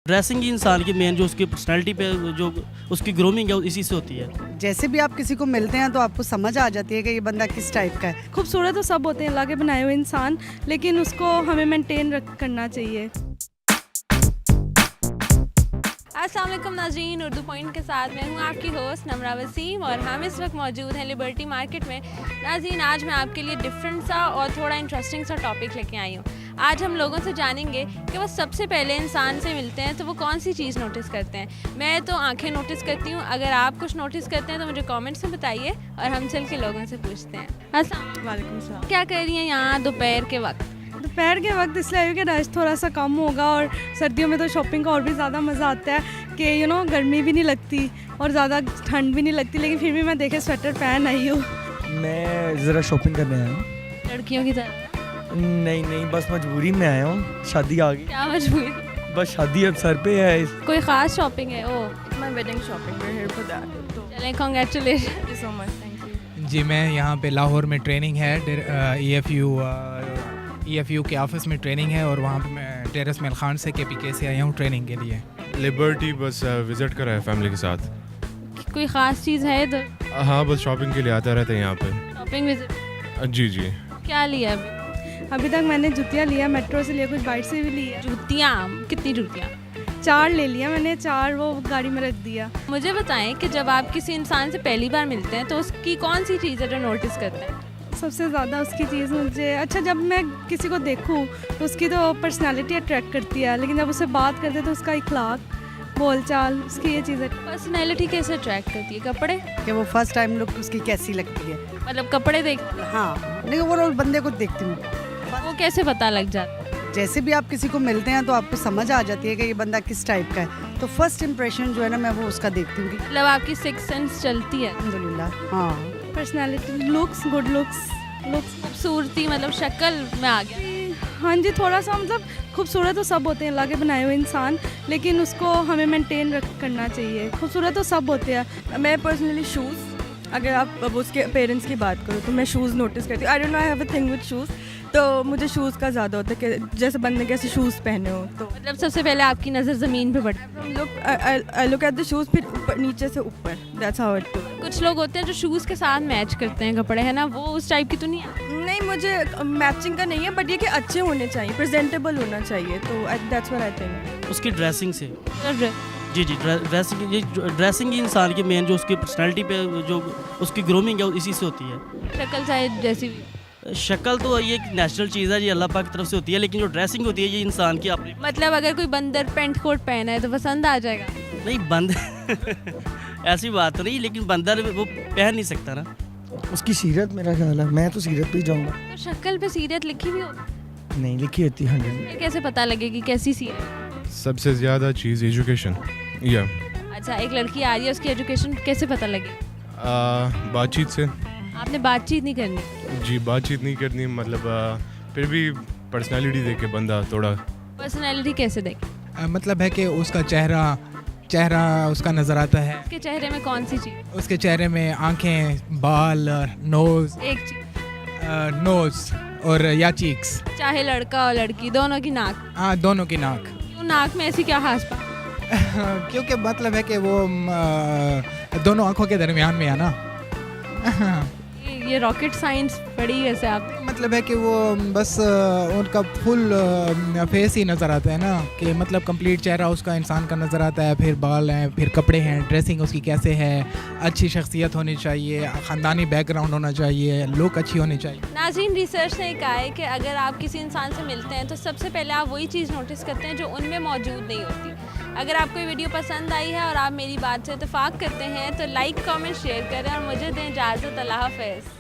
Dressing ही इंसान की main जो उसकी पर्सनैलिटी पे जो उसकी ग्रूमिंग है वो इसी से होती है। जैसे भी आप किसी को मिलते हैं तो आपको समझ आ जाती है कि ये बंदा किस टाइप का है। खूबसूरत तो सब होते हैं अल्लाह के बनाए हुए इंसान, लेकिन उसको हमें मेंटेन करना चाहिए। अस्सलाम वालेकुम नाज़रीन, उर्दू पॉइंट के साथ मैं हूँ आपकी होस्ट नमरा वसीम और हम इस वक्त मौजूद हैं लिबर्टी मार्केट में। नाज़रीन, आज मैं आपके लिए डिफरेंट सा और थोड़ा इंटरेस्टिंग सा टॉपिक लेके आई हूँ। आज हम लोगों से जानेंगे कि वो सबसे पहले इंसान से मिलते हैं तो वो कौन सी चीज़ नोटिस करते हैं। मैं तो आंखें नोटिस करती हूँ, अगर आप कुछ नोटिस करते हैं तो मुझे कमेंट्स में बताइए और हम चल के लोगों से पूछते हैं। अस्सलाम वालेकुम सलाम। क्या कर रही हैं यहाँ दोपहर के वक्त? दोपहर के वक्त इसलिए आयु कि रश थोड़ा सा कम होगा और सर्दियों में तो शॉपिंग का और भी ज़्यादा मज़ा आता है कि गर्मी भी नहीं लगती और ज़्यादा ठंड भी नहीं लगती, लेकिन फिर भी मैं देखे स्वेटर पहन आई हूँ। मैं ज़रा शॉपिंग करने आया हूँ। लड़कियों की तरह? नहीं, बस मजबूरी में आया हूँ, शादी आ गई। क्या मजबूरी? बस शादी अब सर पे है। कोई ख़ास शॉपिंग है? Oh, my wedding shopping we here for that. चलें, congratulation. Thank you so much. Thank you ji, मैं यहाँ पे लाहौर में ट्रेनिंग है, EFU के ऑफिस में ट्रेनिंग है और वहाँ पे मैं टेरेस मेल खान से KPK से आया हूँ ट्रेनिंग के लिए। लिबर्टी बस विज़िट करा है फैमिली के साथ। कोई ख़ास चीज़ है इधर? हाँ, बस शॉपिंग के लिए आता रहता है यहाँ पे। Shopping visit? जी। क्या लिया अभी तक मैंने जूतियाँ लिया, मेट्रो से लिया, कुछ बाइट से भी लिया। जूतियाँ? कितनी जूतियाँ? 4 ले लिया मैंने, 4 वो गाड़ी में रख दिया। मुझे बताएं कि जब आप किसी इंसान से पहली बार मिलते हैं तो उसकी कौन सी चीज़ है जो नोटिस करते हैं? सबसे ज़्यादा उसकी चीज़ मुझे जब मैं किसी को देखूं तो उसकी तो पर्सनालिटी अट्रैक्ट करती है, लेकिन जब उससे बात करते हैं तो उसका इखलाक, बोलचाल, उसकी ये चीज़ें। पर्सनैलिटी कैसे अट्रैक्ट करती है? कपड़े? कि वो फर्स्ट टाइम लुक उसकी कैसी लगती है। मतलब कपड़े देख? हाँ, नहीं ओवरऑल बंदे को देखती हूँ। वो कैसे पता लग जाता है? जैसे भी आप किसी को मिलते हैं तो आपको समझ आ जाती है कि ये बंदा किस टाइप का है। तो फर्स्ट इंप्रेशन जो है ना, मैं वो उसका देखती हूँ। मतलब आपकी सिक्स सेंस चलती है? अल्हम्दुलिल्लाह। हाँ, पर्सनालिटी, लुक्स, गुड लुक्स। खूबसूरती मतलब शक्ल में आ गया? हाँ जी, थोड़ा सा मतलब खूबसूरत तो सब होते हैं अल्लाह के बनाए हुए इंसान, लेकिन उसको हमें मेंटेन करना चाहिए। खूबसूरत तो सब होते हैं। मैं पर्सनली शूज़, अगर आप अब उसके पेरेंट्स की बात करो तो मैं शूज़ नोटिस करती हूँ। I don't know, I have a thing with shoes, तो मुझे शूज़ का ज़्यादा होता है कि जैसे बंदे कैसे शूज़ पहने हो। तो मतलब सबसे पहले आपकी नज़र ज़मीन पे पड़ती है? I look at the shoes, फिर ऊपर नीचे से ऊपर, दैट्स हाउ इट। कुछ लोग होते हैं जो शूज़ के साथ मैच करते हैं कपड़े, है ना? वो उस टाइप की तो नहीं है? नहीं, मुझे मैचिंग का नहीं है, बट ये कि अच्छे होने चाहिए, प्रेजेंटेबल होना चाहिए, तो दैट्स व्हाट आई थिंक। उसकी ड्रेसिंग से और जी ड्रेसिंग ही इंसान की मेन जो उसकी पर्सनैलिटी पे जो उसकी ग्रूमिंग है वो इसी से होती है। शक्ल चाहे जैसी भी? शक्ल तो ये एक नेचुरल चीज़ है, ये अल्लाह पाक की तरफ से होती है, लेकिन जो ड्रेसिंग होती है ये इंसान की अपनी। मतलब अगर कोई बंदर पेंट कोट पहना है तो पसंद आ जाएगा? नहीं, बंद ऐसी बात तो नहीं, लेकिन बंदर वो पहन नहीं सकता ना। उसकी सीरत, मेरा ख्याल है, मैं तो सीरत पे ही जाऊँगा। तो शक्ल पे सीरत लिखी भी होती? नहीं लिखी होती 100। ये कैसे पता लगेगी कैसी सीरत? सबसे ज़्यादा चीज़ एजुकेशन। या अच्छा, एक लड़की आ रही है, उसकी एजुकेशन कैसे पता लगेगी? बातचीत से। आपने बातचीत नहीं करनी? जी, बातचीत नहीं करनी, मतलब फिर भी पर्सनालिटी देख के बंदा थोड़ा। पर्सनैलिटी कैसे देखें? मतलब है कि उसका चेहरा उसका नज़र आता है। उसके चेहरे में कौन सी चीज़? उसके चेहरे में आंखें, बाल, नोज़, एक चीज़? नोज़ और या चीक्स। चाहे लड़का और लड़की, दोनों की नाक? हाँ, दोनों की नाक। क्यों नाक में ऐसी क्या खास बात? क्योंकि मतलब है कि वो दोनों आंखों के दरमियान में है ना। ये रॉकेट साइंस पढ़ी वैसे आप? मतलब है कि वो बस उनका फुल फेस ही नज़र आता है ना, कि मतलब कंप्लीट चेहरा उसका इंसान का नज़र आता है, फिर बाल हैं, फिर कपड़े हैं, ड्रेसिंग उसकी कैसे है, अच्छी शख्सियत होनी चाहिए, ख़ानदानी बैकग्राउंड होना चाहिए, लुक अच्छी होनी चाहिए। नाज़रीन, रिसर्च ने कहा है कि अगर आप किसी इंसान से मिलते हैं तो सबसे पहले आप वही चीज़ नोटिस करते हैं जो उनमें मौजूद नहीं होती। अगर आपको ये वीडियो पसंद आई है और आप मेरी बात से इत्तेफाक करते हैं तो लाइक, कमेंट, शेयर करें और मुझे दें इजाज़त। अल्लाह हाफ़िज़।